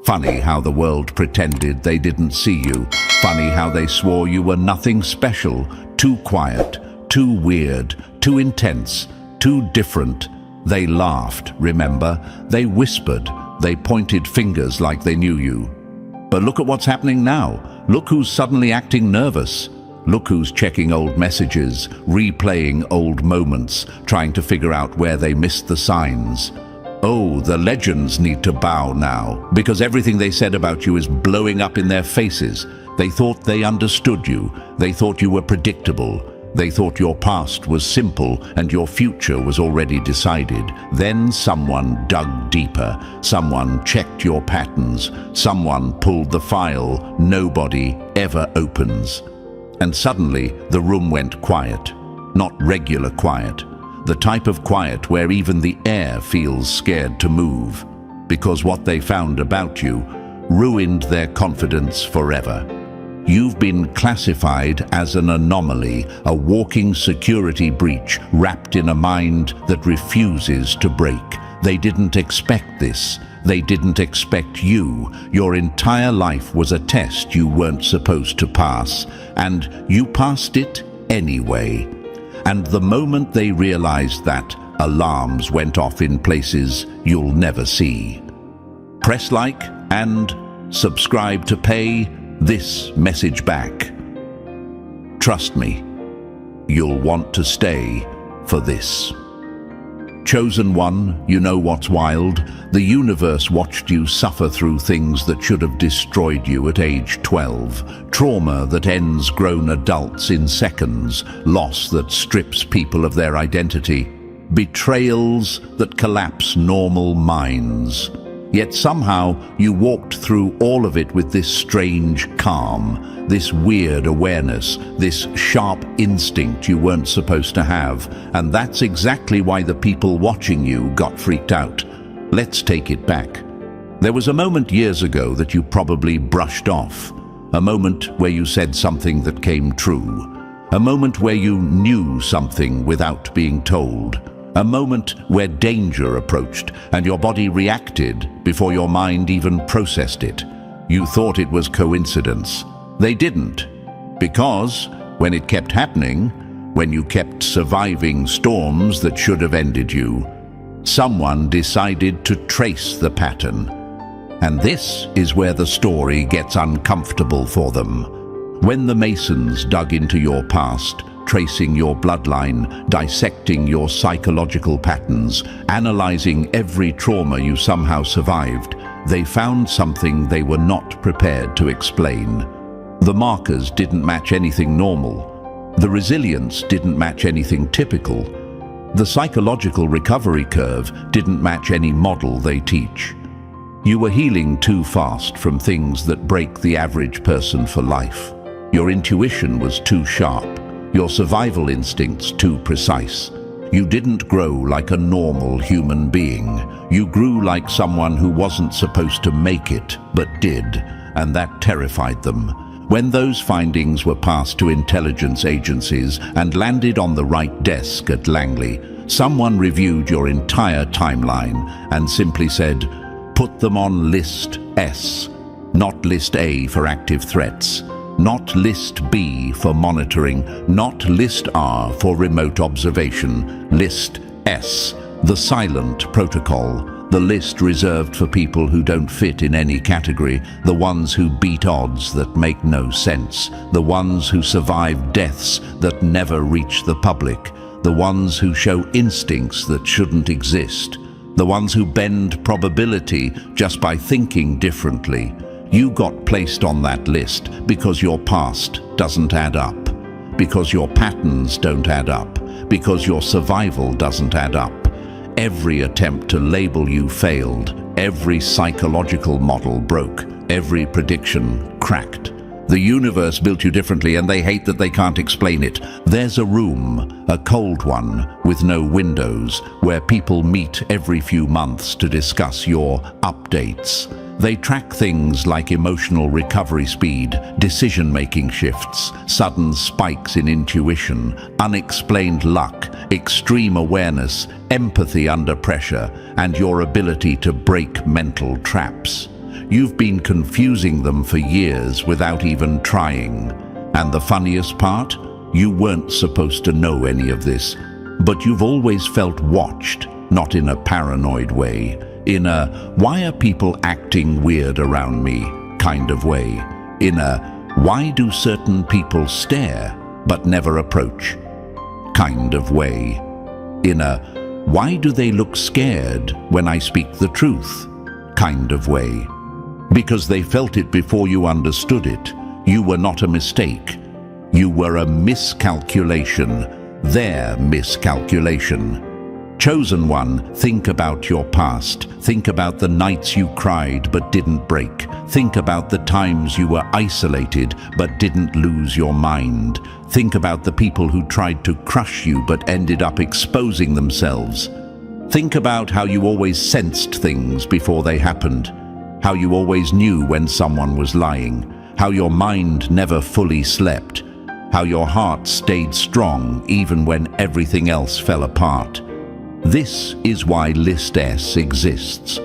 Funny how the world pretended they didn't see you. Funny how they swore you were nothing special, too quiet, too weird, too intense, too different. They laughed, remember? They whispered. They pointed fingers like they knew you. But look at what's happening now. Look who's suddenly acting nervous. Look who's checking old messages, replaying old moments, trying to figure out where they missed the signs. Oh, the legends need to bow now, because everything they said about you is blowing up in their faces. They thought they understood you. They thought you were predictable. They thought your past was simple and your future was already decided. Then someone dug deeper. Someone checked your patterns. Someone pulled the file nobody ever opens. And suddenly the room went quiet. Not regular quiet. The type of quiet where even the air feels scared to move. Because what they found about you ruined their confidence forever. You've been classified as an anomaly, a walking security breach wrapped in a mind that refuses to break. They didn't expect this. They didn't expect you. Your entire life was a test you weren't supposed to pass, and you passed it anyway. And the moment they realized that, alarms went off in places you'll never see. Press like and subscribe to pay this message back. Trust me, you'll want to stay for this. Chosen one, you know what's wild? The universe watched you suffer through things that should have destroyed you at age 12. Trauma that ends grown adults in seconds. Loss that strips people of their identity. Betrayals that collapse normal minds. Yet somehow you walked through all of it with this strange calm, this weird awareness, this sharp instinct you weren't supposed to have. And that's exactly why the people watching you got freaked out. Let's take it back. There was a moment years ago that you probably brushed off. A moment where you said something that came true. A moment where you knew something without being told. A moment where danger approached and your body reacted before your mind even processed it. You thought it was coincidence. They didn't. Because when it kept happening, when you kept surviving storms that should have ended you, someone decided to trace the pattern. And this is where the story gets uncomfortable for them. When the Masons dug into your past, tracing your bloodline, dissecting your psychological patterns, analyzing every trauma you somehow survived, they found something they were not prepared to explain. The markers didn't match anything normal. The resilience didn't match anything typical. The psychological recovery curve didn't match any model they teach. You were healing too fast from things that break the average person for life. Your intuition was too sharp. Your survival instincts too precise. You didn't grow like a normal human being. You grew like someone who wasn't supposed to make it, but did, and that terrified them. When those findings were passed to intelligence agencies and landed on the right desk at Langley, someone reviewed your entire timeline and simply said, put them on List S, not List A for active threats. Not List B for monitoring, not List R for remote observation, List S, the silent protocol, the list reserved for people who don't fit in any category, the ones who beat odds that make no sense, the ones who survive deaths that never reach the public, the ones who show instincts that shouldn't exist, the ones who bend probability just by thinking differently. You got placed on that list because your past doesn't add up, because your patterns don't add up, because your survival doesn't add up. Every attempt to label you failed, every psychological model broke, every prediction cracked. The universe built you differently and they hate that they can't explain it. There's a room, a cold one, with no windows, where people meet every few months to discuss your updates. They track things like emotional recovery speed, decision-making shifts, sudden spikes in intuition, unexplained luck, extreme awareness, empathy under pressure, and your ability to break mental traps. You've been confusing them for years without even trying. And the funniest part? You weren't supposed to know any of this, but you've always felt watched, not in a paranoid way, in a "why are people acting weird around me" kind of way, in a "why do certain people stare but never approach" kind of way, in a "why do they look scared when I speak the truth" kind of way. Because they felt it before you understood it. You were not a mistake. You were a miscalculation, their miscalculation. Chosen one, think about your past. Think about the nights you cried but didn't break. Think about the times you were isolated but didn't lose your mind. Think about the people who tried to crush you but ended up exposing themselves. Think about how you always sensed things before they happened. How you always knew when someone was lying. How your mind never fully slept. How your heart stayed strong even when everything else fell apart. This is why List S exists.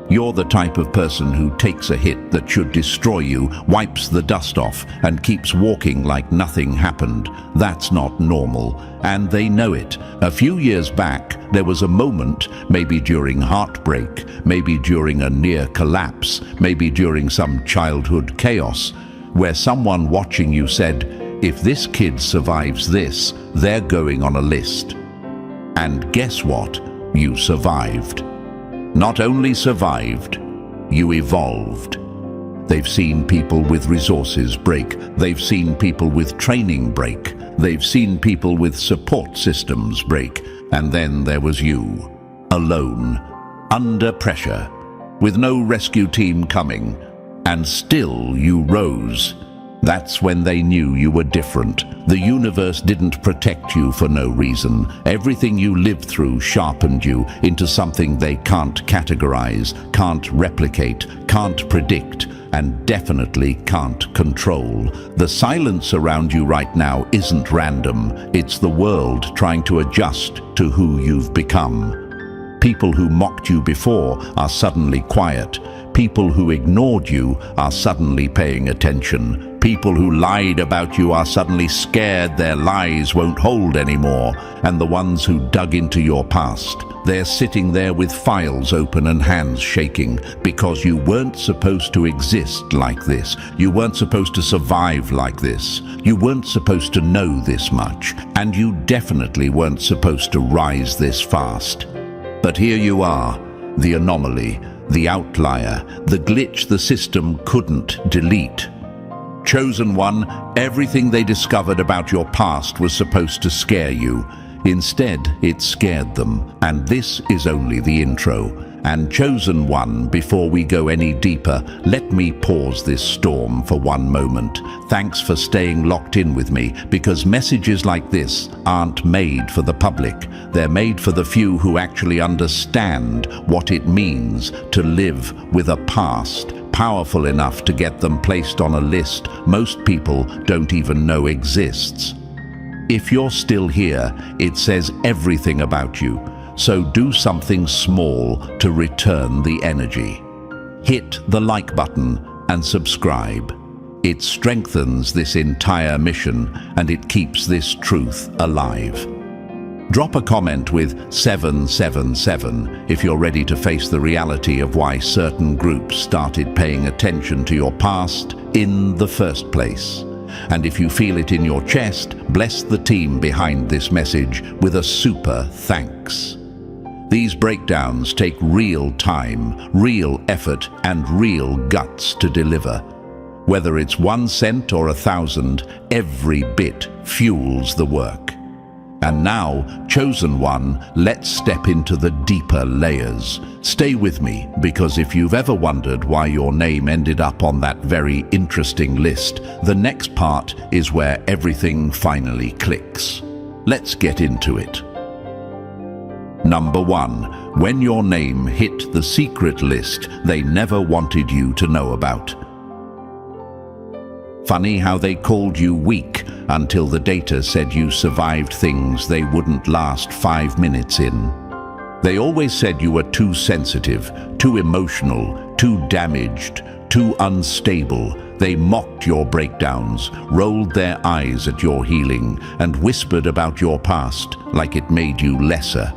You're the type of person who takes a hit that should destroy you, wipes the dust off, and keeps walking like nothing happened. That's not normal, and they know it. A few years back, there was a moment, maybe during heartbreak, maybe during a near collapse, maybe during some childhood chaos, where someone watching you said, "If this kid survives this, they're going on a list." And guess what? You survived. Not only survived, you evolved. They've seen people with resources break. They've seen people with training break. They've seen people with support systems break. And then there was you, alone, under pressure, with no rescue team coming. And still you rose. That's when they knew you were different. The universe didn't protect you for no reason. Everything you lived through sharpened you into something they can't categorize, can't replicate, can't predict, and definitely can't control. The silence around you right now isn't random. It's the world trying to adjust to who you've become. People who mocked you before are suddenly quiet. People who ignored you are suddenly paying attention. People who lied about you are suddenly scared their lies won't hold anymore. And the ones who dug into your past, they're sitting there with files open and hands shaking because you weren't supposed to exist like this. You weren't supposed to survive like this. You weren't supposed to know this much. And you definitely weren't supposed to rise this fast. But here you are, the anomaly, the outlier, the glitch the system couldn't delete. Chosen one, everything they discovered about your past was supposed to scare you. Instead, it scared them. And this is only the intro. And Chosen one, before we go any deeper, let me pause this storm for one moment. Thanks for staying locked in with me, because messages like this aren't made for the public. They're made for the few who actually understand what it means to live with a past powerful enough to get them placed on a list most people don't even know exists. If you're still here, it says everything about you. So do something small to return the energy. Hit the like button and subscribe. It strengthens this entire mission and it keeps this truth alive. Drop a comment with 777 if you're ready to face the reality of why certain groups started paying attention to your past in the first place. And if you feel it in your chest, bless the team behind this message with a super thanks. These breakdowns take real time, real effort, and real guts to deliver. Whether it's 1 cent or 1,000, every bit fuels the work. And now, Chosen one, let's step into the deeper layers. Stay with me, because if you've ever wondered why your name ended up on that very interesting list, the next part is where everything finally clicks. Let's get into it. Number 1. When your name hit the secret list they never wanted you to know about. Funny how they called you weak until the data said you survived things they wouldn't last 5 minutes in. They always said you were too sensitive, too emotional, too damaged, too unstable. They mocked your breakdowns, rolled their eyes at your healing, and whispered about your past like it made you lesser.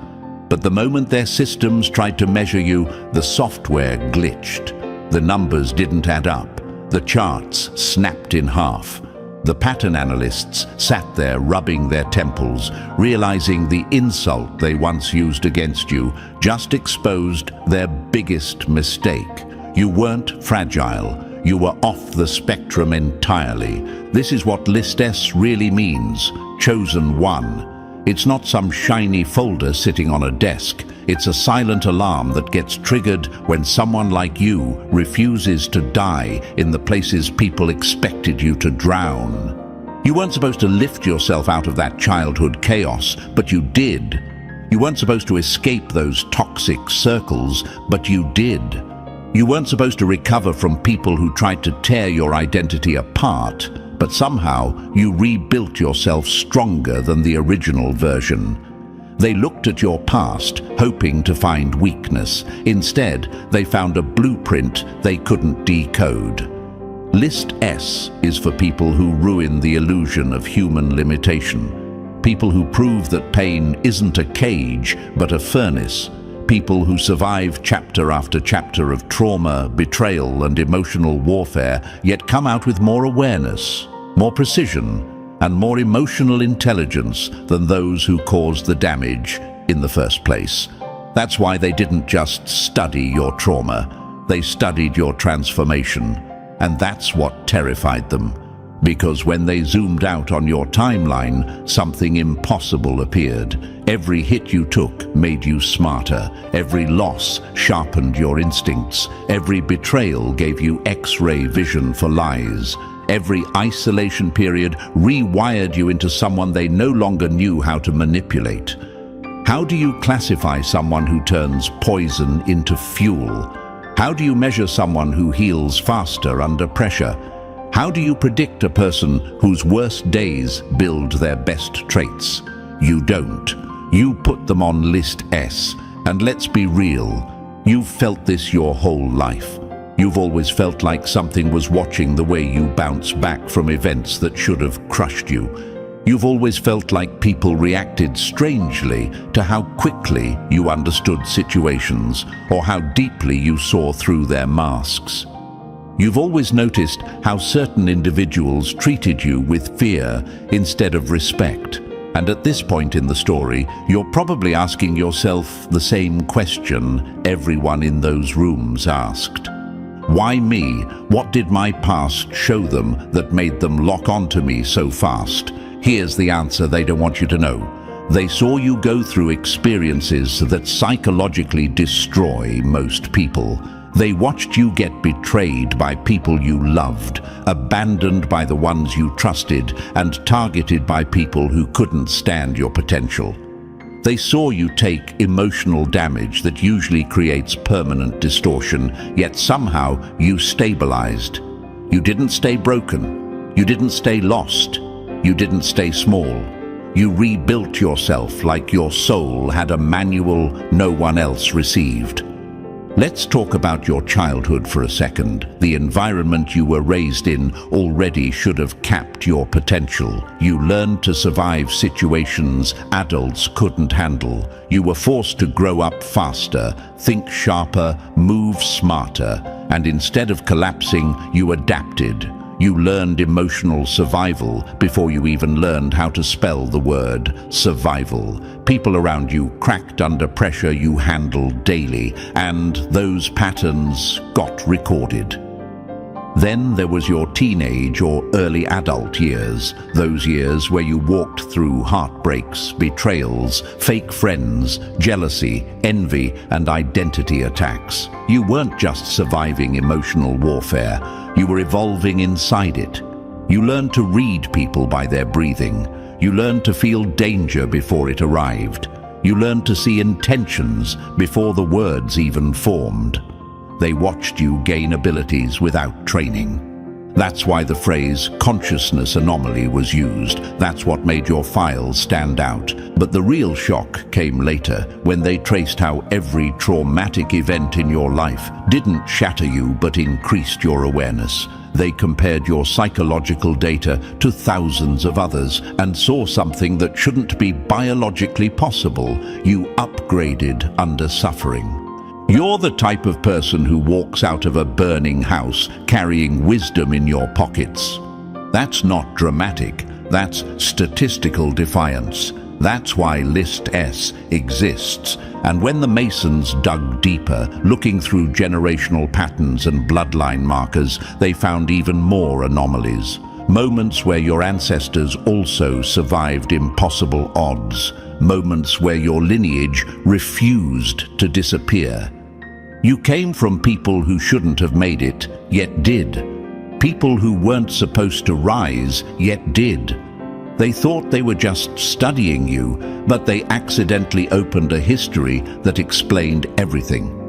But the moment their systems tried to measure you, the software glitched. The numbers didn't add up. The charts snapped in half. The pattern analysts sat there rubbing their temples, realizing the insult they once used against you just exposed their biggest mistake. You weren't fragile. You were off the spectrum entirely. This is what List S really means, chosen one. It's not some shiny folder sitting on a desk. It's a silent alarm that gets triggered when someone like you refuses to die in the places people expected you to drown. You weren't supposed to lift yourself out of that childhood chaos, but you did. You weren't supposed to escape those toxic circles, but you did. You weren't supposed to recover from people who tried to tear your identity apart, but somehow you rebuilt yourself stronger than the original version. They looked at your past, hoping to find weakness. Instead, they found a blueprint they couldn't decode. List S is for people who ruin the illusion of human limitation. People who prove that pain isn't a cage, but a furnace. People who survive chapter after chapter of trauma, betrayal, and emotional warfare, yet come out with more awareness, more precision, and more emotional intelligence than those who caused the damage in the first place. That's why they didn't just study your trauma, they studied your transformation. And that's what terrified them. Because when they zoomed out on your timeline, something impossible appeared. Every hit you took made you smarter. Every loss sharpened your instincts. Every betrayal gave you X-ray vision for lies. Every isolation period rewired you into someone they no longer knew how to manipulate. How do you classify someone who turns poison into fuel? How do you measure someone who heals faster under pressure? How do you predict a person whose worst days build their best traits? You don't. You put them on List S. And let's be real, you've felt this your whole life. You've always felt like something was watching the way you bounce back from events that should have crushed you. You've always felt like people reacted strangely to how quickly you understood situations or how deeply you saw through their masks. You've always noticed how certain individuals treated you with fear instead of respect. And at this point in the story, you're probably asking yourself the same question everyone in those rooms asked. Why me? What did my past show them that made them lock onto me so fast? Here's the answer they don't want you to know. They saw you go through experiences that psychologically destroy most people. They watched you get betrayed by people you loved, abandoned by the ones you trusted, and targeted by people who couldn't stand your potential. They saw you take emotional damage that usually creates permanent distortion, yet somehow you stabilized. You didn't stay broken. You didn't stay lost. You didn't stay small. You rebuilt yourself like your soul had a manual no one else received. Let's talk about your childhood for a second. The environment you were raised in already should have capped your potential. You learned to survive situations adults couldn't handle. You were forced to grow up faster, think sharper, move smarter, and instead of collapsing, you adapted. You learned emotional survival before you even learned how to spell the word survival. People around you cracked under pressure you handled daily, and those patterns got recorded. Then there was your teenage or early adult years, those years where you walked through heartbreaks, betrayals, fake friends, jealousy, envy, and identity attacks. You weren't just surviving emotional warfare, you were evolving inside it. You learned to read people by their breathing. You learned to feel danger before it arrived. You learned to see intentions before the words even formed. They watched you gain abilities without training. That's why the phrase consciousness anomaly was used. That's what made your files stand out. But the real shock came later, when they traced how every traumatic event in your life didn't shatter you but increased your awareness. They compared your psychological data to thousands of others and saw something that shouldn't be biologically possible. You upgraded under suffering. You're the type of person who walks out of a burning house carrying wisdom in your pockets. That's not dramatic, that's statistical defiance. That's why List S exists. And when the Masons dug deeper, looking through generational patterns and bloodline markers, they found even more anomalies. Moments where your ancestors also survived impossible odds. Moments where your lineage refused to disappear. You came from people who shouldn't have made it, yet did. People who weren't supposed to rise, yet did. They thought they were just studying you, but they accidentally opened a history that explained everything.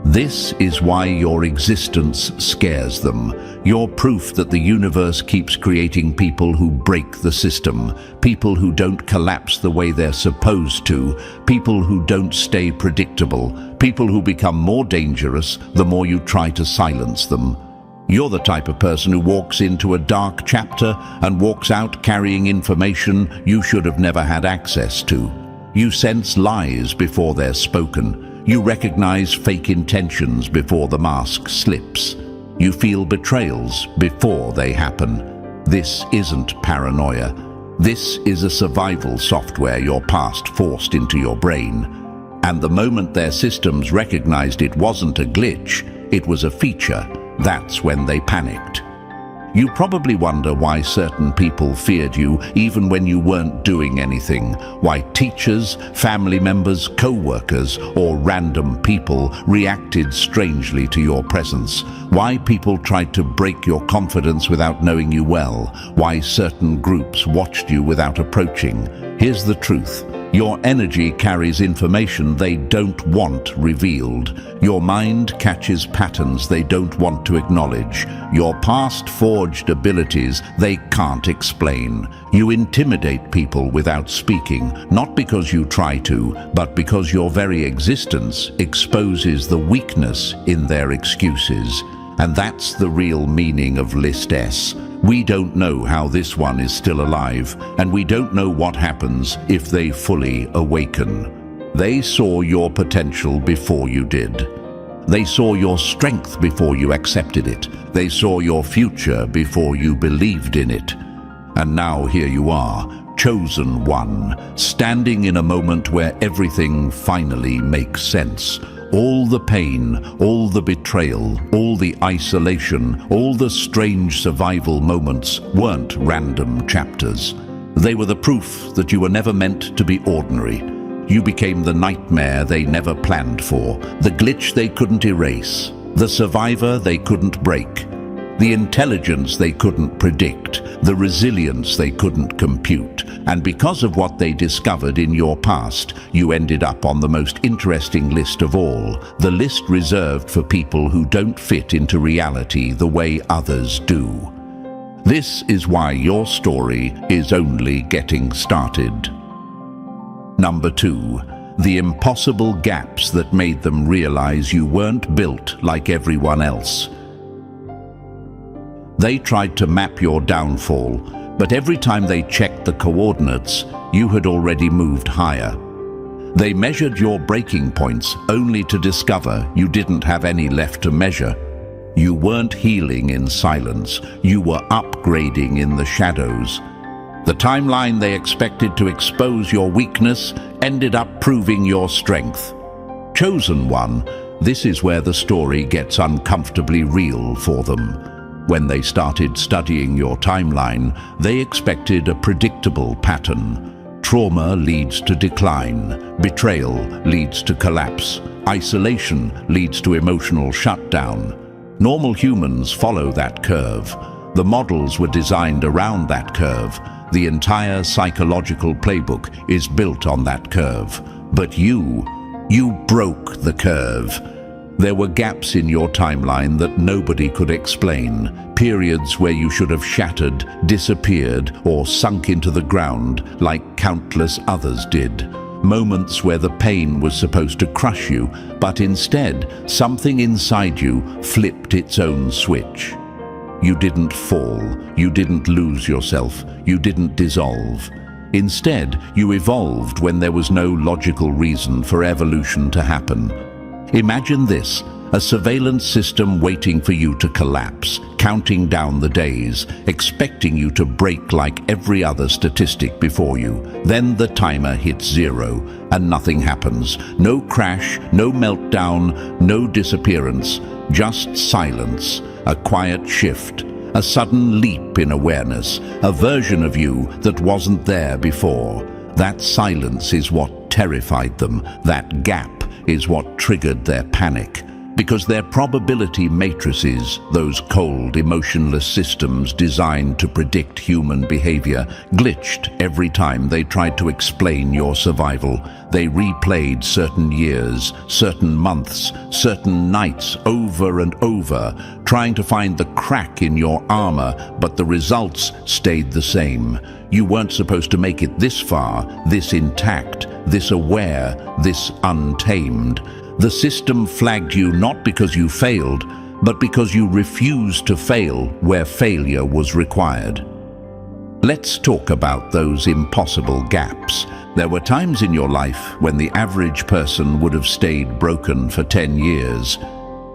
This is why your existence scares them. You're proof that the universe keeps creating people who break the system, people who don't collapse the way they're supposed to, people who don't stay predictable, people who become more dangerous the more you try to silence them. You're the type of person who walks into a dark chapter and walks out carrying information you should have never had access to. You sense lies before they're spoken. You recognize fake intentions before the mask slips. You feel betrayals before they happen. This isn't paranoia. This is a survival software your past forced into your brain. And the moment their systems recognized it wasn't a glitch, it was a feature, that's when they panicked. You probably wonder why certain people feared you even when you weren't doing anything, why teachers, family members, co-workers, or random people reacted strangely to your presence, why people tried to break your confidence without knowing you well, why certain groups watched you without approaching. Here's the truth. Your energy carries information they don't want revealed. Your mind catches patterns they don't want to acknowledge. Your past forged abilities they can't explain. You intimidate people without speaking, not because you try to, but because your very existence exposes the weakness in their excuses. And that's the real meaning of List S. We don't know how this one is still alive, and we don't know what happens if they fully awaken. They saw your potential before you did. They saw your strength before you accepted it. They saw your future before you believed in it. And now here you are, chosen one, standing in a moment where everything finally makes sense. All the pain, all the betrayal, all the isolation, all the strange survival moments weren't random chapters. They were the proof that you were never meant to be ordinary. You became the nightmare they never planned for, the glitch they couldn't erase, the survivor they couldn't break, the intelligence they couldn't predict, the resilience they couldn't compute. And because of what they discovered in your past, you ended up on the most interesting list of all, the list reserved for people who don't fit into reality the way others do. This is why your story is only getting started. Number 2. The impossible gaps that made them realize you weren't built like everyone else. They tried to map your downfall, but every time they checked the coordinates, you had already moved higher. They measured your breaking points only to discover you didn't have any left to measure. You weren't healing in silence, you were upgrading in the shadows. The timeline they expected to expose your weakness ended up proving your strength. Chosen one, this is where the story gets uncomfortably real for them. When they started studying your timeline, they expected a predictable pattern. Trauma leads to decline, betrayal leads to collapse, isolation leads to emotional shutdown. Normal humans follow that curve. The models were designed around that curve. The entire psychological playbook is built on that curve. But you broke the curve. There were gaps in your timeline that nobody could explain, periods where you should have shattered, disappeared, or sunk into the ground like countless others did. Moments where the pain was supposed to crush you, but instead, something inside you flipped its own switch. You didn't fall, you didn't lose yourself, you didn't dissolve. Instead, you evolved when there was no logical reason for evolution to happen. Imagine this, a surveillance system waiting for you to collapse, counting down the days, expecting you to break like every other statistic before you. Then the timer hits 0, and nothing happens. No crash, no meltdown, no disappearance, just silence, a quiet shift, a sudden leap in awareness, a version of you that wasn't there before. That silence is what terrified them, that gap is what triggered their panic. Because their probability matrices, those cold, emotionless systems designed to predict human behavior, glitched every time they tried to explain your survival. They replayed certain years, certain months, certain nights over and over, trying to find the crack in your armor, but the results stayed the same. You weren't supposed to make it this far, this intact, this aware, this untamed. The system flagged you not because you failed, but because you refused to fail where failure was required. Let's talk about those impossible gaps. There were times in your life when the average person would have stayed broken for 10 years,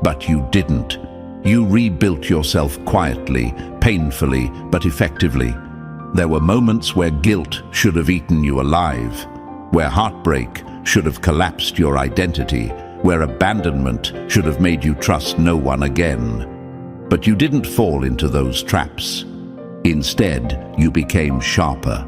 but you didn't. You rebuilt yourself quietly, painfully, but effectively. There were moments where guilt should have eaten you alive, where heartbreak should have collapsed your identity, where abandonment should have made you trust no one again. But you didn't fall into those traps. Instead, you became sharper,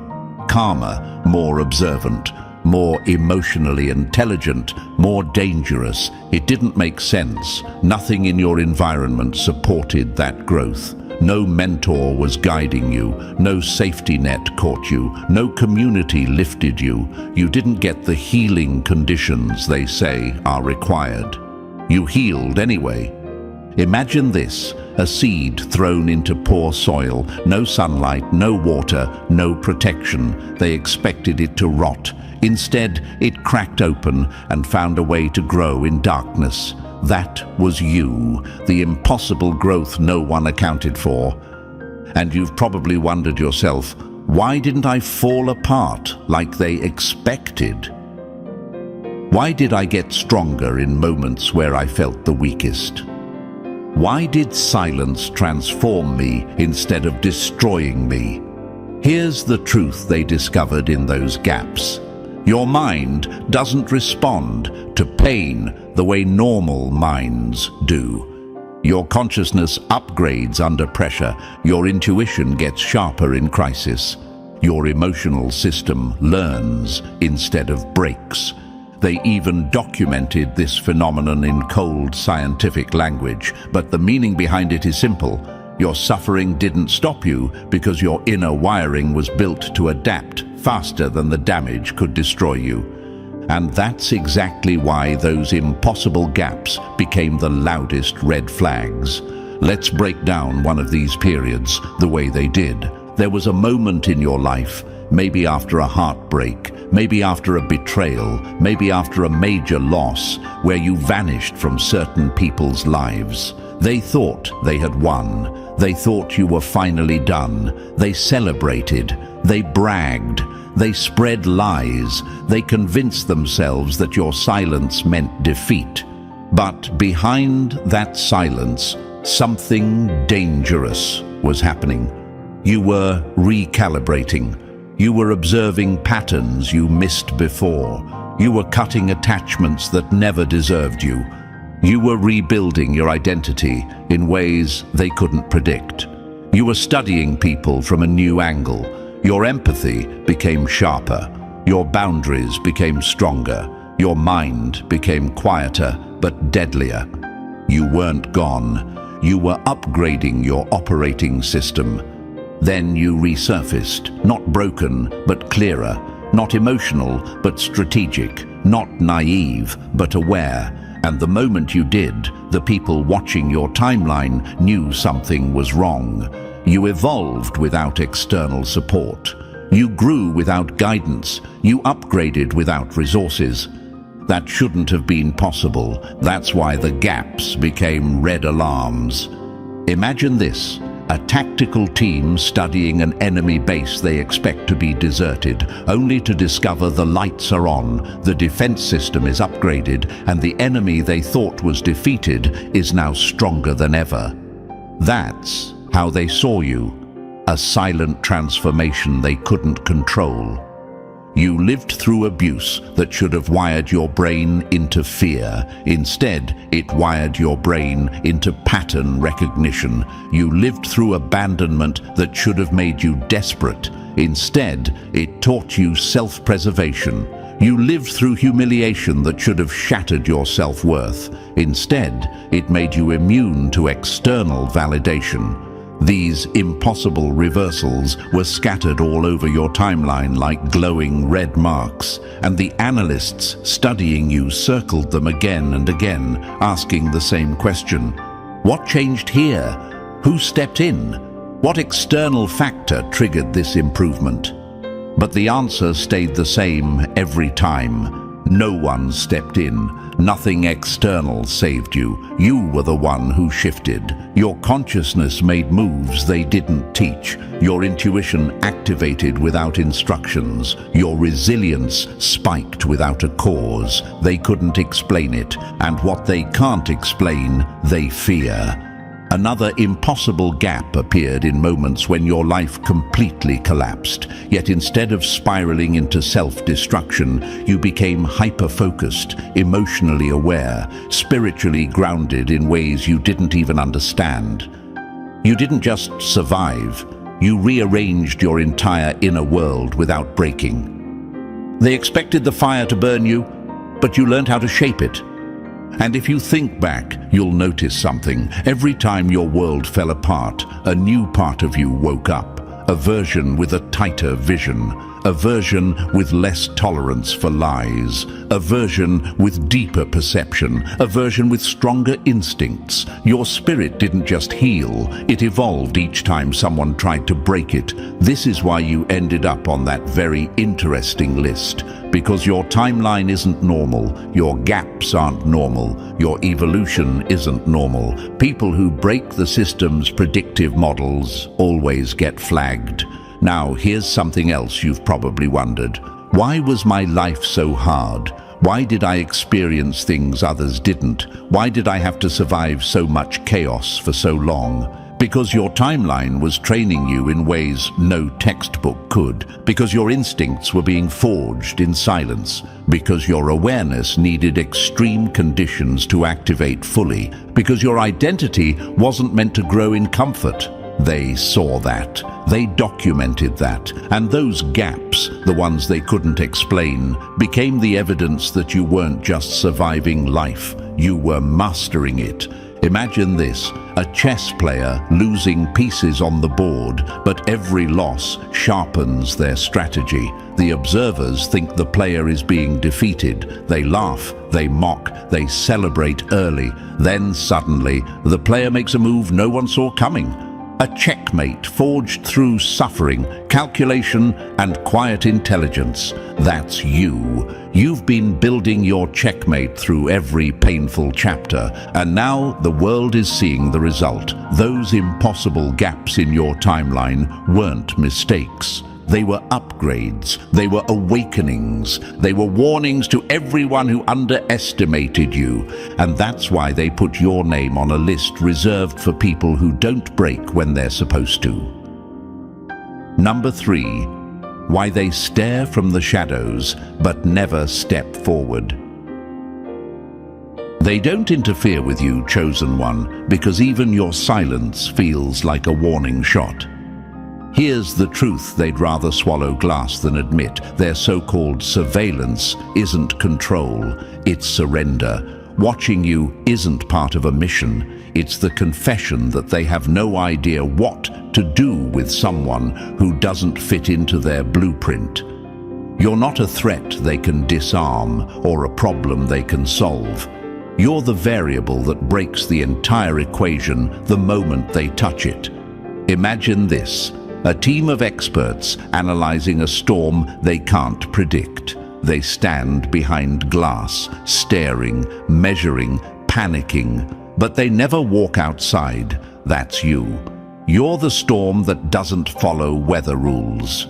calmer, more observant, more emotionally intelligent, more dangerous. It didn't make sense. Nothing in your environment supported that growth. No mentor was guiding you, no safety net caught you, no community lifted you. You didn't get the healing conditions they say are required. You healed anyway. Imagine this, a seed thrown into poor soil, no sunlight, no water, no protection. They expected it to rot. Instead, it cracked open and found a way to grow in darkness. That was you, the impossible growth no one accounted for. And you've probably wondered yourself, why didn't I fall apart like they expected? Why did I get stronger in moments where I felt the weakest? Why did silence transform me instead of destroying me? Here's the truth they discovered in those gaps. Your mind doesn't respond to pain the way normal minds do. Your consciousness upgrades under pressure. Your intuition gets sharper in crisis. Your emotional system learns instead of breaks. They even documented this phenomenon in cold scientific language, but the meaning behind it is simple. Your suffering didn't stop you because your inner wiring was built to adapt faster than the damage could destroy you. And that's exactly why those impossible gaps became the loudest red flags. Let's break down one of these periods the way they did. There was a moment in your life, maybe after a heartbreak, maybe after a betrayal, maybe after a major loss, where you vanished from certain people's lives. They thought they had won. They thought you were finally done. They celebrated. They bragged. They spread lies. They convinced themselves that your silence meant defeat. But behind that silence, something dangerous was happening. You were recalibrating. You were observing patterns you missed before. You were cutting attachments that never deserved you. You were rebuilding your identity in ways they couldn't predict. You were studying people from a new angle. Your empathy became sharper. Your boundaries became stronger. Your mind became quieter but deadlier. You weren't gone. You were upgrading your operating system. Then you resurfaced, not broken but clearer, not emotional but strategic, not naive but aware. And the moment you did, the people watching your timeline knew something was wrong. You evolved without external support. You grew without guidance. You upgraded without resources. That shouldn't have been possible. That's why the gaps became red alarms. Imagine this: a tactical team studying an enemy base they expect to be deserted, only to discover the lights are on, the defense system is upgraded, and the enemy they thought was defeated is now stronger than ever. That's how they saw you, a silent transformation they couldn't control. You lived through abuse that should have wired your brain into fear. Instead, it wired your brain into pattern recognition. You lived through abandonment that should have made you desperate. Instead, it taught you self-preservation. You lived through humiliation that should have shattered your self-worth. Instead, it made you immune to external validation. These impossible reversals were scattered all over your timeline like glowing red marks, and the analysts studying you circled them again and again, asking the same question. What changed here? Who stepped in? What external factor triggered this improvement? But the answer stayed the same every time. No one stepped in. Nothing external saved you. You were the one who shifted. Your consciousness made moves they didn't teach. Your intuition activated without instructions. Your resilience spiked without a cause. They couldn't explain it, and what they can't explain, they fear. Another impossible gap appeared in moments when your life completely collapsed. Yet instead of spiraling into self-destruction, you became hyper-focused, emotionally aware, spiritually grounded in ways you didn't even understand. You didn't just survive, you rearranged your entire inner world without breaking. They expected the fire to burn you, but you learned how to shape it. And if you think back, you'll notice something. Every time your world fell apart, a new part of you woke up. A version with a tighter vision. A version with less tolerance for lies. A version with deeper perception. A version with stronger instincts. Your spirit didn't just heal, it evolved each time someone tried to break it. This is why you ended up on that very interesting list. Because your timeline isn't normal, your gaps aren't normal, your evolution isn't normal. People who break the system's predictive models always get flagged. Now, here's something else you've probably wondered. Why was my life so hard? Why did I experience things others didn't? Why did I have to survive so much chaos for so long? Because your timeline was training you in ways no textbook could. Because your instincts were being forged in silence. Because your awareness needed extreme conditions to activate fully. Because your identity wasn't meant to grow in comfort. They saw that. They documented that. And those gaps, the ones they couldn't explain, became the evidence that you weren't just surviving life. You were mastering it. Imagine this, a chess player losing pieces on the board, but every loss sharpens their strategy. The observers think the player is being defeated. They laugh, they mock, they celebrate early. Then suddenly, the player makes a move no one saw coming. A checkmate forged through suffering, calculation, and quiet intelligence. That's you. You've been building your checkmate through every painful chapter, and now the world is seeing the result. Those impossible gaps in your timeline weren't mistakes. They were upgrades. They were awakenings. They were warnings to everyone who underestimated you. And that's why they put your name on a list reserved for people who don't break when they're supposed to. Number 3. Why they stare from the shadows but never step forward. They don't interfere with you, chosen one, because even your silence feels like a warning shot. Here's the truth they'd rather swallow glass than admit. Their so-called surveillance isn't control, it's surrender. Watching you isn't part of a mission. It's the confession that they have no idea what to do with someone who doesn't fit into their blueprint. You're not a threat they can disarm or a problem they can solve. You're the variable that breaks the entire equation the moment they touch it. Imagine this: a team of experts analyzing a storm they can't predict. They stand behind glass, staring, measuring, panicking, but they never walk outside. That's you. You're the storm that doesn't follow weather rules.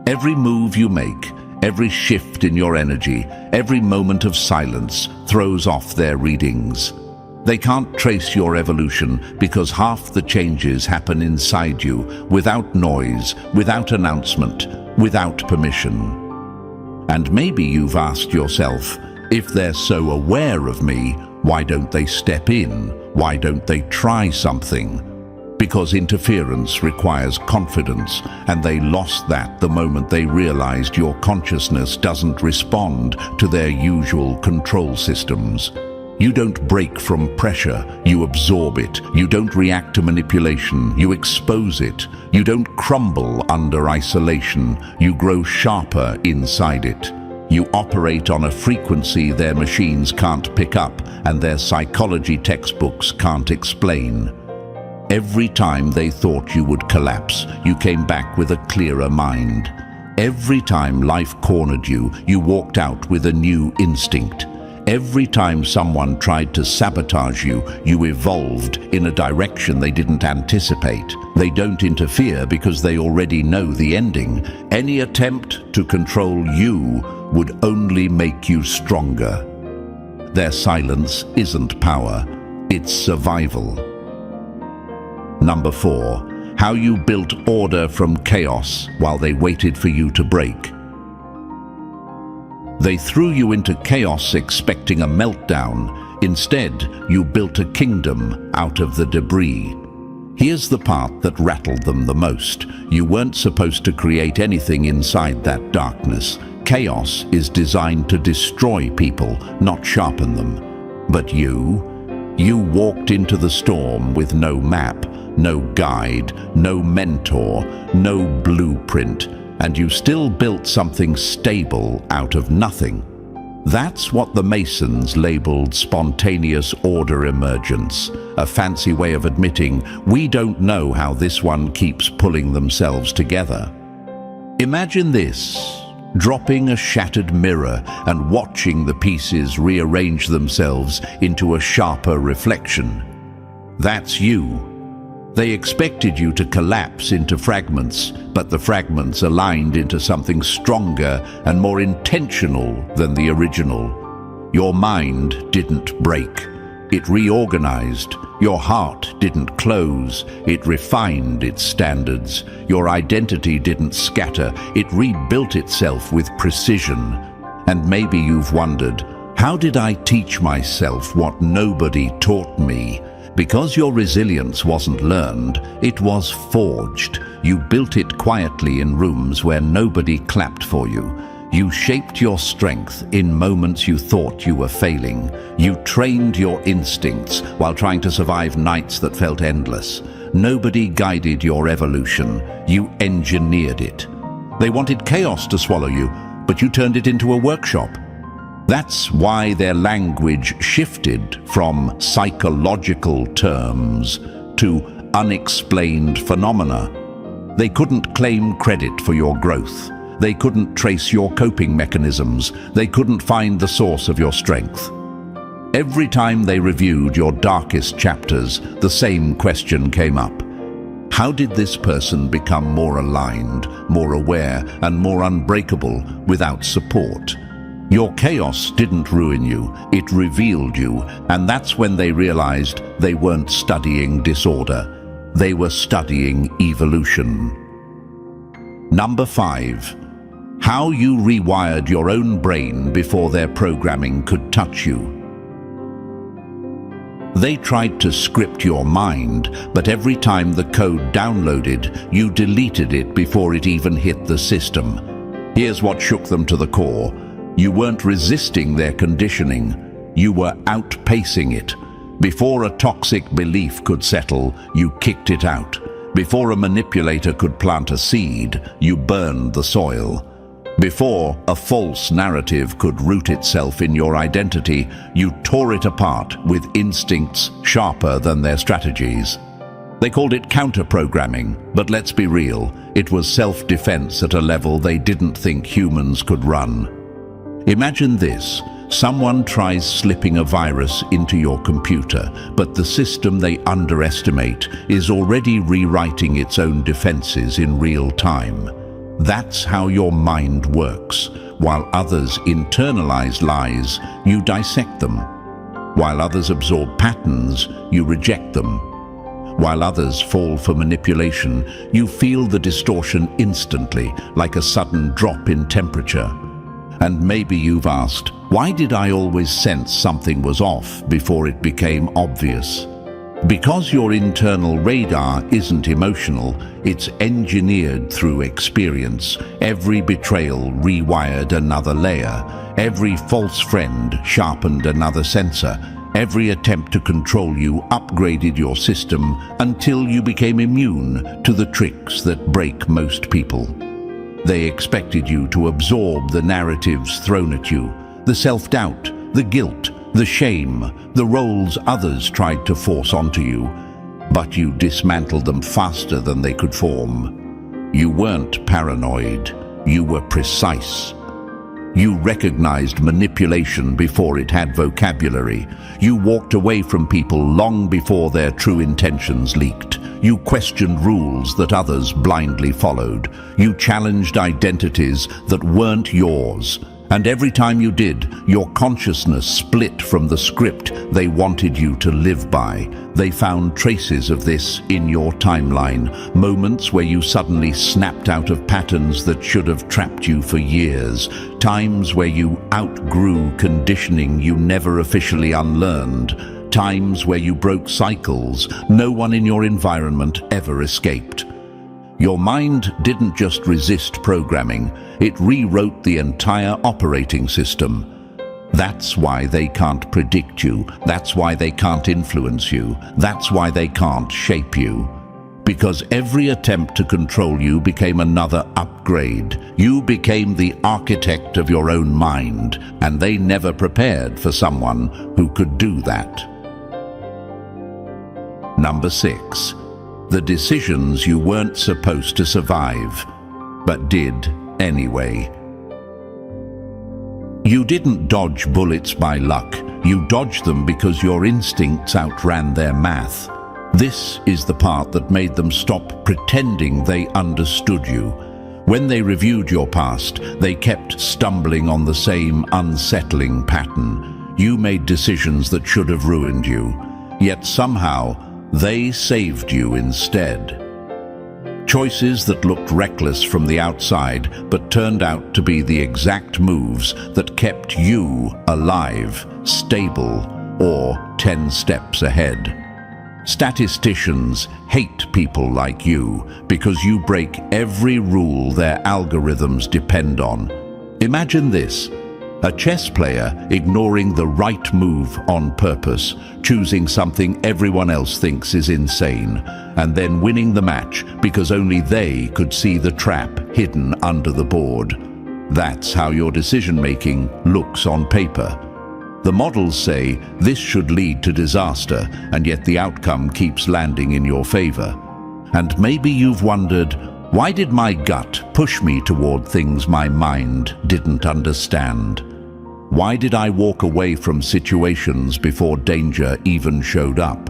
Every move you make, every shift in your energy, every moment of silence throws off their readings. They can't trace your evolution because half the changes happen inside you, without noise, without announcement, without permission. And maybe you've asked yourself, if they're so aware of me, why don't they step in? Why don't they try something? Because interference requires confidence, and they lost that the moment they realized your consciousness doesn't respond to their usual control systems. You don't break from pressure, you absorb it. You don't react to manipulation, you expose it. You don't crumble under isolation, you grow sharper inside it. You operate on a frequency their machines can't pick up and their psychology textbooks can't explain. Every time they thought you would collapse, you came back with a clearer mind. Every time life cornered you, you walked out with a new instinct. Every time someone tried to sabotage you, you evolved in a direction they didn't anticipate. They don't interfere because they already know the ending. Any attempt to control you would only make you stronger. Their silence isn't power, it's survival. Number 4, how you built order from chaos while they waited for you to break. They threw you into chaos expecting a meltdown. Instead, you built a kingdom out of the debris. Here's the part that rattled them the most. You weren't supposed to create anything inside that darkness. Chaos is designed to destroy people, not sharpen them. But you walked into the storm with no map, no guide, no mentor, no blueprint, and you still built something stable out of nothing. That's what the Masons labeled spontaneous order emergence, a fancy way of admitting we don't know how this one keeps pulling themselves together. Imagine this: dropping a shattered mirror and watching the pieces rearrange themselves into a sharper reflection. That's you. They expected you to collapse into fragments, but the fragments aligned into something stronger and more intentional than the original. Your mind didn't break. It reorganized. Your heart didn't close. It refined its standards. Your identity didn't scatter. It rebuilt itself with precision. And maybe you've wondered, how did I teach myself what nobody taught me? Because your resilience wasn't learned, it was forged. You built it quietly in rooms where nobody clapped for you. You shaped your strength in moments you thought you were failing. You trained your instincts while trying to survive nights that felt endless. Nobody guided your evolution. You engineered it. They wanted chaos to swallow you, but you turned it into a workshop. That's why their language shifted from psychological terms to unexplained phenomena. They couldn't claim credit for your growth. They couldn't trace your coping mechanisms. They couldn't find the source of your strength. Every time they reviewed your darkest chapters, the same question came up. How did this person become more aligned, more aware, and more unbreakable without support? Your chaos didn't ruin you, it revealed you, and that's when they realized they weren't studying disorder. They were studying evolution. Number 5. How you rewired your own brain before their programming could touch you. They tried to script your mind, but every time the code downloaded, you deleted it before it even hit the system. Here's what shook them to the core. You weren't resisting their conditioning, you were outpacing it. Before a toxic belief could settle, you kicked it out. Before a manipulator could plant a seed, you burned the soil. Before a false narrative could root itself in your identity, you tore it apart with instincts sharper than their strategies. They called it counter-programming, but let's be real, it was self-defense at a level they didn't think humans could run. Imagine this. Someone tries slipping a virus into your computer, but the system they underestimate is already rewriting its own defenses in real time. That's how your mind works. While others internalize lies, you dissect them. While others absorb patterns, you reject them. While others fall for manipulation, you feel the distortion instantly, like a sudden drop in temperature. And maybe you've asked, why did I always sense something was off before it became obvious? Because your internal radar isn't emotional, it's engineered through experience. Every betrayal rewired another layer. Every false friend sharpened another sensor. Every attempt to control you upgraded your system until you became immune to the tricks that break most people. They expected you to absorb the narratives thrown at you, the self-doubt, the guilt, the shame, the roles others tried to force onto you, but you dismantled them faster than they could form. You weren't paranoid, you were precise. You recognized manipulation before it had vocabulary. You walked away from people long before their true intentions leaked. You questioned rules that others blindly followed. You challenged identities that weren't yours. And every time you did, your consciousness split from the script they wanted you to live by. They found traces of this in your timeline, moments where you suddenly snapped out of patterns that should have trapped you for years, times where you outgrew conditioning you never officially unlearned, times where you broke cycles no one in your environment ever escaped. Your mind didn't just resist programming, it rewrote the entire operating system. That's why they can't predict you, that's why they can't influence you, that's why they can't shape you. Because every attempt to control you became another upgrade. You became the architect of your own mind, and they never prepared for someone who could do that. Number 6. The decisions you weren't supposed to survive, but did anyway. You didn't dodge bullets by luck. You dodged them because your instincts outran their math. This is the part that made them stop pretending they understood you. When they reviewed your past, they kept stumbling on the same unsettling pattern. You made decisions that should have ruined you, yet somehow they saved you instead. Choices that looked reckless from the outside but turned out to be the exact moves that kept you alive, stable, or 10 steps ahead. Statisticians hate people like you because you break every rule their algorithms depend on. Imagine this. A chess player ignoring the right move on purpose, choosing something everyone else thinks is insane, and then winning the match because only they could see the trap hidden under the board. That's how your decision-making looks on paper. The models say this should lead to disaster, and yet the outcome keeps landing in your favor. And maybe you've wondered, why did my gut push me toward things my mind didn't understand? Why did I walk away from situations before danger even showed up?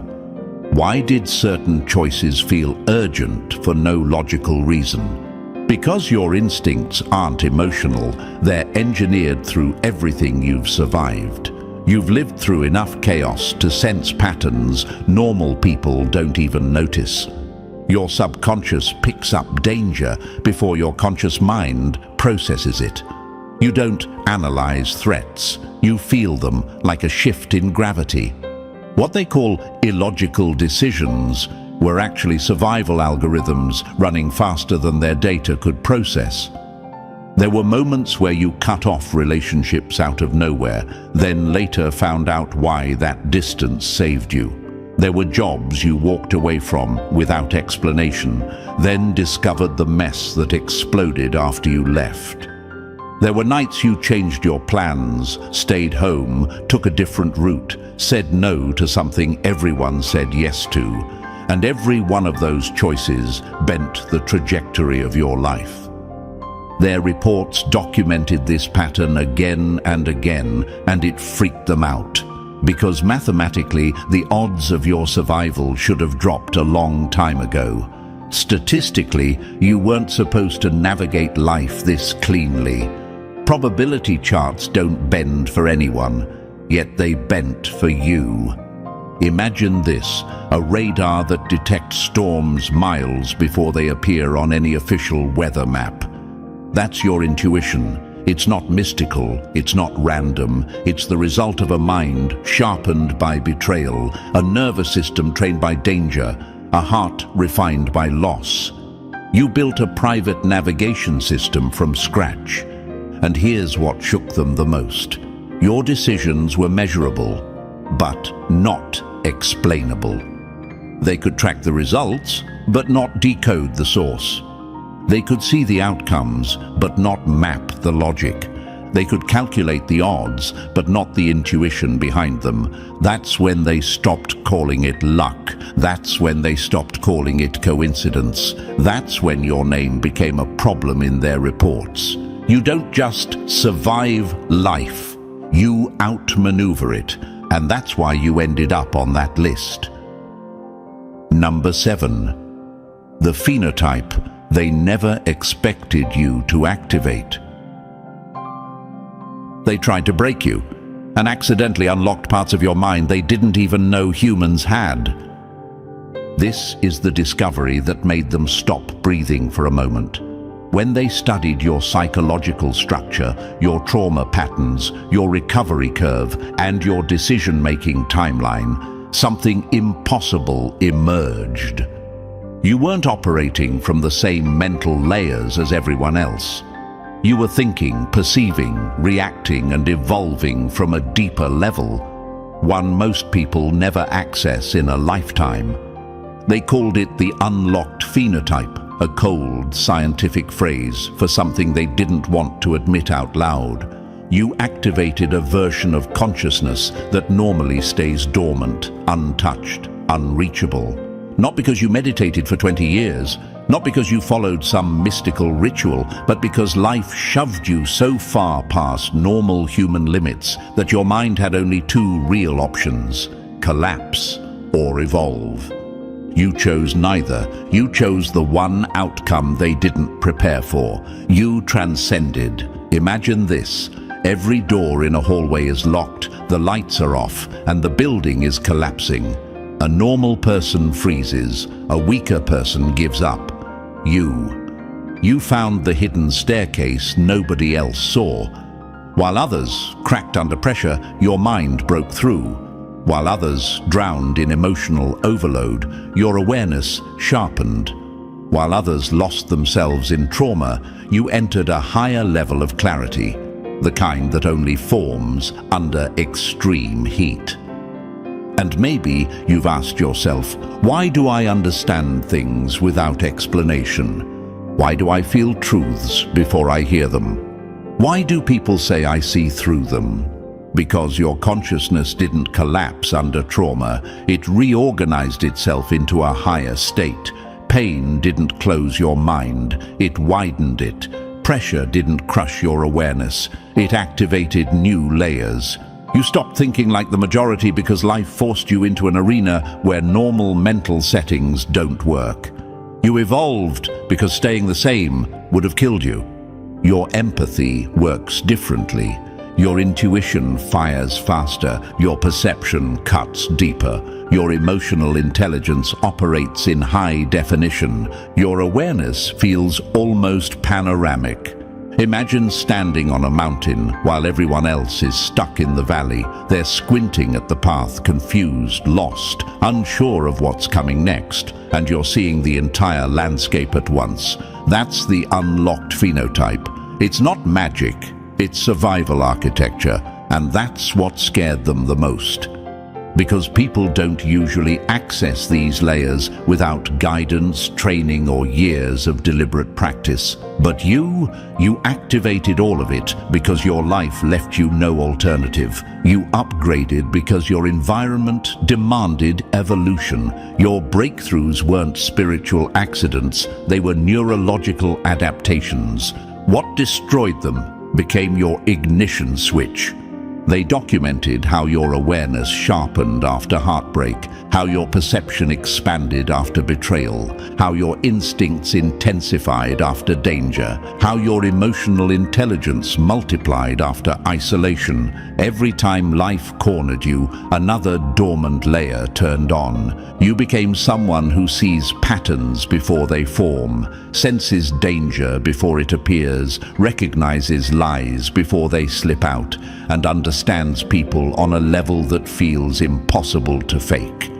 Why did certain choices feel urgent for no logical reason? Because your instincts aren't emotional, they're engineered through everything you've survived. You've lived through enough chaos to sense patterns normal people don't even notice. Your subconscious picks up danger before your conscious mind processes it. You don't analyze threats, you feel them like a shift in gravity. What they call illogical decisions were actually survival algorithms running faster than their data could process. There were moments where you cut off relationships out of nowhere, then later found out why that distance saved you. There were jobs you walked away from without explanation, then discovered the mess that exploded after you left. There were nights you changed your plans, stayed home, took a different route, said no to something everyone said yes to, and every one of those choices bent the trajectory of your life. Their reports documented this pattern again and again, and it freaked them out, because mathematically the odds of your survival should have dropped a long time ago. Statistically, you weren't supposed to navigate life this cleanly. Probability charts don't bend for anyone, yet they bent for you. Imagine this, a radar that detects storms miles before they appear on any official weather map. That's your intuition. It's not mystical, it's not random, it's the result of a mind sharpened by betrayal, a nervous system trained by danger, a heart refined by loss. You built a private navigation system from scratch. And here's what shook them the most. Your decisions were measurable, but not explainable. They could track the results, but not decode the source. They could see the outcomes, but not map the logic. They could calculate the odds, but not the intuition behind them. That's when they stopped calling it luck. That's when they stopped calling it coincidence. That's when your name became a problem in their reports. You don't just survive life, you outmaneuver it, and that's why you ended up on that list. Number 7. The phenotype they never expected you to activate. They tried to break you, and accidentally unlocked parts of your mind they didn't even know humans had. This is the discovery that made them stop breathing for a moment. When they studied your psychological structure, your trauma patterns, your recovery curve, and your decision-making timeline, something impossible emerged. You weren't operating from the same mental layers as everyone else. You were thinking, perceiving, reacting, and evolving from a deeper level, one most people never access in a lifetime. They called it the unlocked phenotype, a cold, scientific phrase for something they didn't want to admit out loud. You activated a version of consciousness that normally stays dormant, untouched, unreachable. Not because you meditated for 20 years, not because you followed some mystical ritual, but because life shoved you so far past normal human limits that your mind had only two real options: collapse or evolve. You chose neither. You chose the one outcome they didn't prepare for. You transcended. Imagine this. Every door in a hallway is locked, the lights are off, and the building is collapsing. A normal person freezes, a weaker person gives up. You found the hidden staircase nobody else saw. While others cracked under pressure, your mind broke through. While others drowned in emotional overload, your awareness sharpened. While others lost themselves in trauma, you entered a higher level of clarity, the kind that only forms under extreme heat. And maybe you've asked yourself, why do I understand things without explanation? Why do I feel truths before I hear them? Why do people say I see through them? Because your consciousness didn't collapse under trauma, it reorganized itself into a higher state. Pain didn't close your mind, it widened it. Pressure didn't crush your awareness, it activated new layers. You stopped thinking like the majority because life forced you into an arena where normal mental settings don't work. You evolved because staying the same would have killed you. Your empathy works differently. Your intuition fires faster. Your perception cuts deeper. Your emotional intelligence operates in high definition. Your awareness feels almost panoramic. Imagine standing on a mountain while everyone else is stuck in the valley. They're squinting at the path, confused, lost, unsure of what's coming next, and you're seeing the entire landscape at once. That's the unlocked phenotype. It's not magic, it's survival architecture, and that's what scared them the most. because people don't usually access these layers without guidance, training, or years of deliberate practice. But you activated all of it because your life left you no alternative. You upgraded because your environment demanded evolution. Your breakthroughs weren't spiritual accidents, they were neurological adaptations. What destroyed them became your ignition switch. They documented how your awareness sharpened after heartbreak, how your perception expanded after betrayal, how your instincts intensified after danger, how your emotional intelligence multiplied after isolation. Every time life cornered you, another dormant layer turned on. You became someone who sees patterns before they form, senses danger before it appears, recognizes lies before they slip out, and understands people on a level that feels impossible to fake.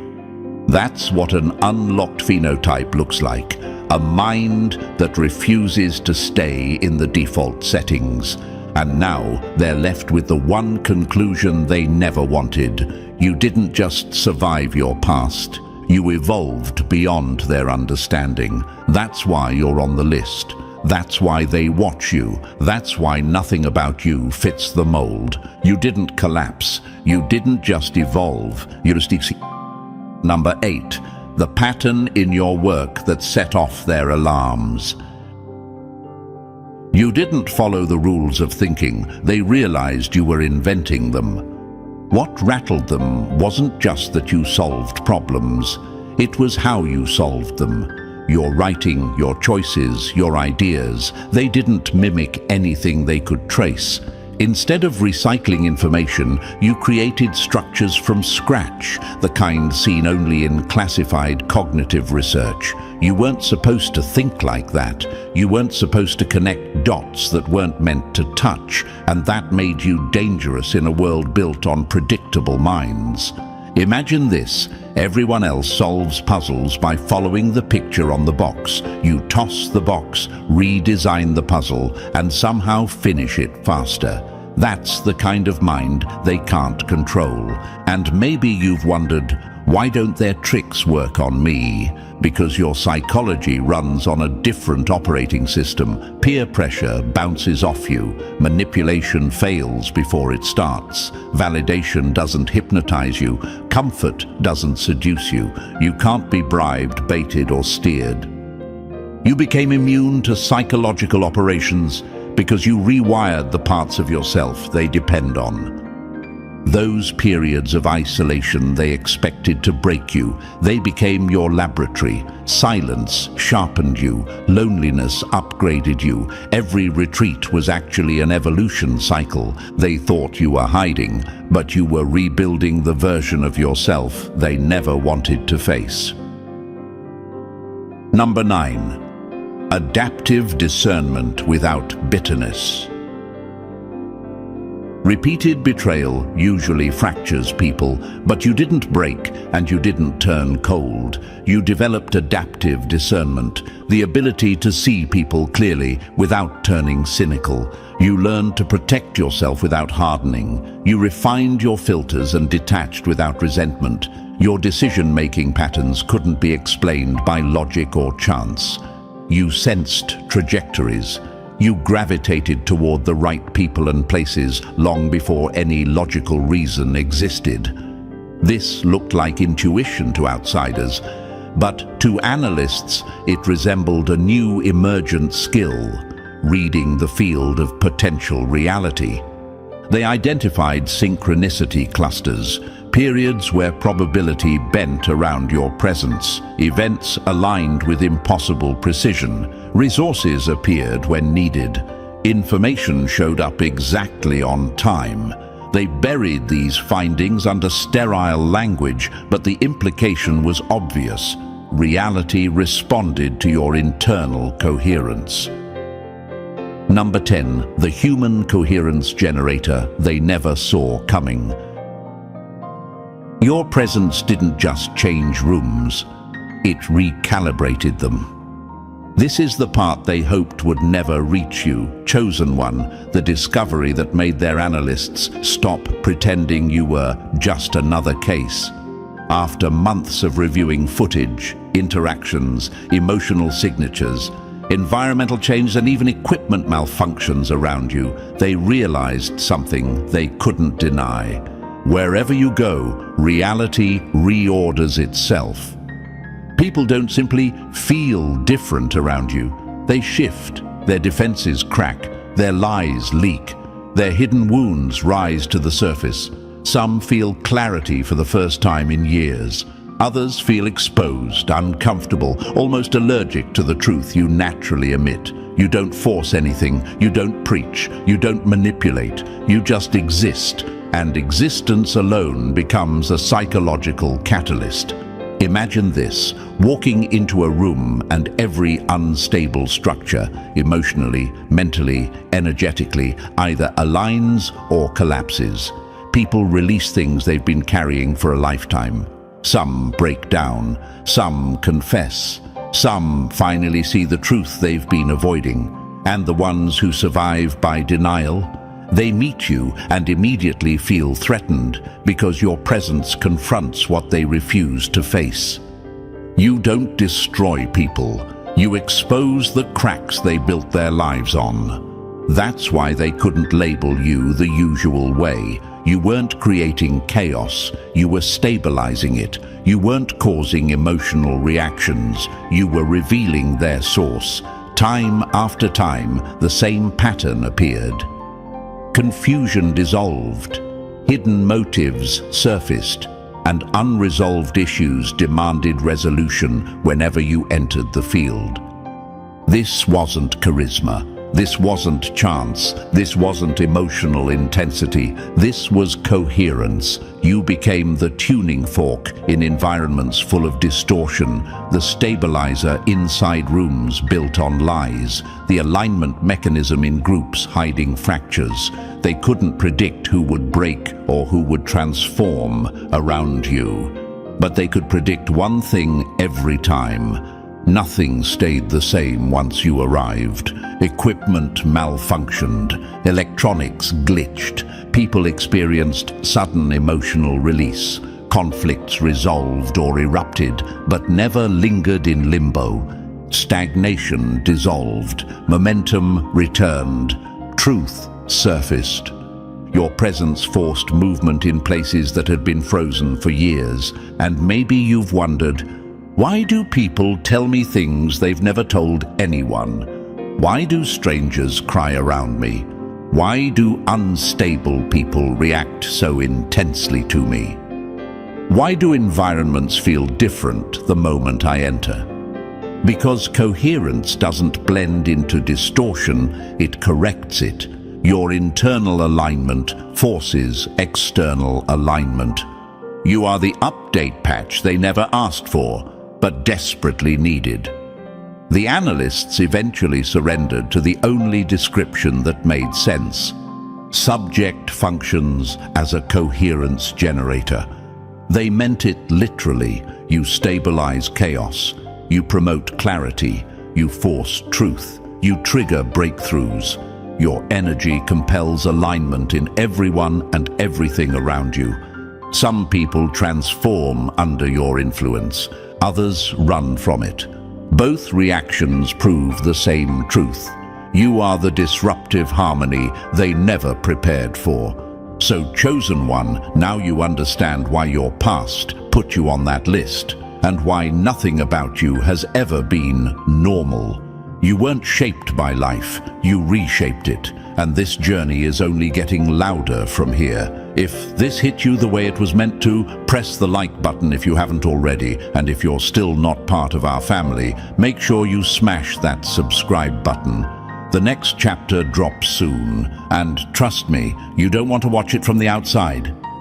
That's what an unlocked phenotype looks like, a mind that refuses to stay in the default settings. And now they're left with the one conclusion they never wanted. You didn't just survive your past, you evolved beyond their understanding. That's why you're on the list. That's why they watch you. That's why nothing about you fits the mold. You didn't collapse. You didn't just evolve. Number 8. The pattern in your work that set off their alarms. You didn't follow the rules of thinking. They realized you were inventing them. What rattled them wasn't just that you solved problems. It was how you solved them. Your writing, your choices, your ideas, they didn't mimic anything they could trace. Instead of recycling information, you created structures from scratch, the kind seen only in classified cognitive research. You weren't supposed to think like that. You weren't supposed to connect dots that weren't meant to touch, and that made you dangerous in a world built on predictable minds. Imagine this. Everyone else solves puzzles by following the picture on the box. You toss the box, redesign the puzzle, and somehow finish it faster. That's the kind of mind they can't control. And maybe you've wondered, why don't their tricks work on me? Because your psychology runs on a different operating system. Peer pressure bounces off you. Manipulation fails before it starts. Validation doesn't hypnotize you. Comfort doesn't seduce you. You can't be bribed, baited, or steered. You became immune to psychological operations because you rewired the parts of yourself they depend on. Those periods of isolation they expected to break you, they became your laboratory. Silence sharpened you. Loneliness upgraded you. Every retreat was actually an evolution cycle. They thought you were hiding, but you were rebuilding the version of yourself they never wanted to face. Number 9. Adaptive discernment without bitterness. Repeated betrayal usually fractures people, but you didn't break and you didn't turn cold. You developed adaptive discernment, the ability to see people clearly without turning cynical. You learned to protect yourself without hardening. You refined your filters and detached without resentment. Your decision-making patterns couldn't be explained by logic or chance. You sensed trajectories. You gravitated toward the right people and places long before any logical reason existed. This looked like intuition to outsiders, but to analysts it resembled a new emergent skill, reading the field of potential reality. They identified synchronicity clusters, periods where probability bent around your presence, events aligned with impossible precision, resources appeared when needed, information showed up exactly on time. They buried these findings under sterile language, but the implication was obvious. Reality responded to your internal coherence. Number 10. The human coherence generator they never saw coming. Your presence didn't just change rooms, it recalibrated them. This is the part they hoped would never reach you, chosen one, the discovery that made their analysts stop pretending you were just another case. After months of reviewing footage, interactions, emotional signatures, environmental change and even equipment malfunctions around you, they realized something they couldn't deny. Wherever you go, reality reorders itself. People don't simply feel different around you. They shift, their defenses crack, their lies leak, their hidden wounds rise to the surface. Some feel clarity for the first time in years. Others feel exposed, uncomfortable, almost allergic to the truth you naturally emit. You don't force anything, you don't preach, you don't manipulate, you just exist, and existence alone becomes a psychological catalyst. Imagine this, walking into a room and every unstable structure, emotionally, mentally, energetically, either aligns or collapses. People release things they've been carrying for a lifetime. Some break down, some confess, some finally see the truth they've been avoiding. And the ones who survive by denial, they meet you and immediately feel threatened because your presence confronts what they refuse to face. You don't destroy people, you expose the cracks they built their lives on. That's why they couldn't label you the usual way. You weren't creating chaos, you were stabilizing it. You weren't causing emotional reactions, you were revealing their source. Time after time, the same pattern appeared. Confusion dissolved, hidden motives surfaced, and unresolved issues demanded resolution whenever you entered the field. This wasn't charisma. This wasn't chance. This wasn't emotional intensity. This was coherence. You became the tuning fork in environments full of distortion, the stabilizer inside rooms built on lies, the alignment mechanism in groups hiding fractures. They couldn't predict who would break or who would transform around you. But they could predict one thing every time. Nothing stayed the same once you arrived. Equipment malfunctioned, electronics glitched, people experienced sudden emotional release, conflicts resolved or erupted, but never lingered in limbo. Stagnation dissolved, momentum returned, truth surfaced. Your presence forced movement in places that had been frozen for years, and maybe you've wondered, why do people tell me things they've never told anyone? Why do strangers cry around me? Why do unstable people react so intensely to me? Why do environments feel different the moment I enter? Because coherence doesn't blend into distortion, it corrects it. Your internal alignment forces external alignment. You are the update patch they never asked for, but desperately needed. The analysts eventually surrendered to the only description that made sense. Subject functions as a coherence generator. They meant it literally. You stabilize chaos. You promote clarity. You force truth. You trigger breakthroughs. Your energy compels alignment in everyone and everything around you. Some people transform under your influence. Others run from it. Both reactions prove the same truth. You are the disruptive harmony they never prepared for. So, chosen one, now you understand why your past put you on that list, and why nothing about you has ever been normal. You weren't shaped by life, you reshaped it, and this journey is only getting louder from here. If this hit you the way it was meant to, press the like button if you haven't already, and if you're still not part of our family, make sure you smash that subscribe button. The next chapter drops soon, and trust me, you don't want to watch it from the outside.